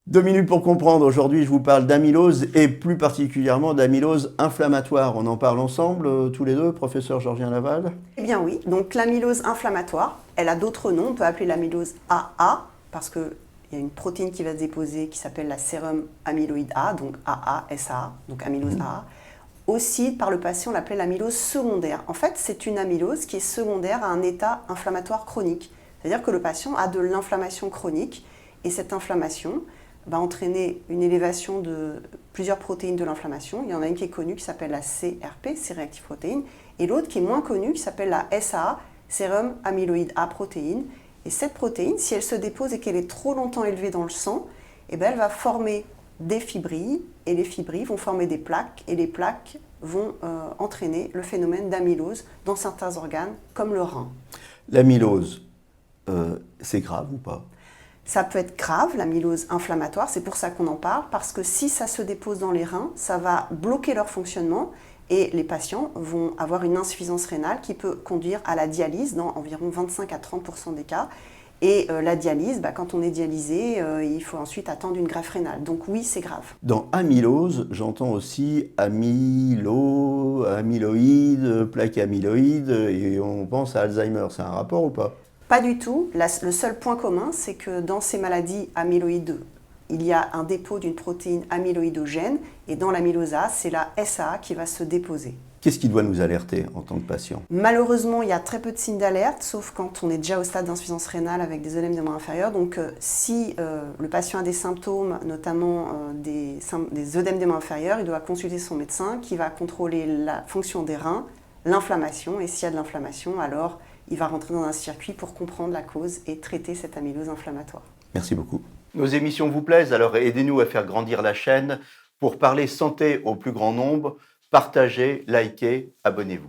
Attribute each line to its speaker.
Speaker 1: 2 minutes pour comprendre. Aujourd'hui, je vous parle d'amylose et plus particulièrement d'amylose inflammatoire. On en parle ensemble, tous les deux, professeur Georgien Laval?
Speaker 2: Eh bien oui, donc l'amylose inflammatoire, elle a d'autres noms. On peut appeler l'amylose AA parce qu'il y a une protéine qui va se déposer qui s'appelle la sérum amyloïde A, donc AA, SAA, donc amylose AA. Aussi, par le passé, on l'appelait l'amylose secondaire. En fait, c'est une amylose qui est secondaire à un état inflammatoire chronique. C'est-à-dire que le patient a de l'inflammation chronique et cette inflammation va entraîner une élévation de plusieurs protéines de l'inflammation. Il y en a une qui est connue qui s'appelle la CRP, C-réactive protéine, et l'autre qui est moins connue qui s'appelle la SAA, sérum amyloïde A protéine. Et cette protéine, si elle se dépose et qu'elle est trop longtemps élevée dans le sang, eh bien, elle va former des fibrilles, et les fibrilles vont former des plaques, et les plaques vont entraîner le phénomène d'amylose dans certains organes, comme le rein.
Speaker 1: L'amylose, c'est grave ou pas?
Speaker 2: Ça peut être grave, l'amylose inflammatoire, c'est pour ça qu'on en parle, parce que si ça se dépose dans les reins, ça va bloquer leur fonctionnement et les patients vont avoir une insuffisance rénale qui peut conduire à la dialyse dans environ 25 à 30% des cas. Et la dialyse, quand on est dialysé, il faut ensuite attendre une greffe rénale. Donc oui, c'est grave.
Speaker 1: Dans amylose, j'entends aussi amyloïde, plaque amyloïde, et on pense à Alzheimer. C'est un rapport ou pas?
Speaker 2: Pas du tout. Le seul point commun, c'est que dans ces maladies amyloïdes, il y a un dépôt d'une protéine amyloïdogène et dans l'amylose A, c'est la SAA qui va se déposer.
Speaker 1: Qu'est-ce qui doit nous alerter en tant que patient?
Speaker 2: Malheureusement, il y a très peu de signes d'alerte, sauf quand on est déjà au stade d'insuffisance rénale avec des œdèmes des membres inférieurs. Donc si le patient a des symptômes, notamment des œdèmes des membres inférieurs, il doit consulter son médecin qui va contrôler la fonction des reins, l'inflammation, et s'il y a de l'inflammation, alors il va rentrer dans un circuit pour comprendre la cause et traiter cette amylose inflammatoire.
Speaker 1: Merci beaucoup. Nos émissions vous plaisent, alors aidez-nous à faire grandir la chaîne pour parler santé au plus grand nombre. Partagez, likez, abonnez-vous.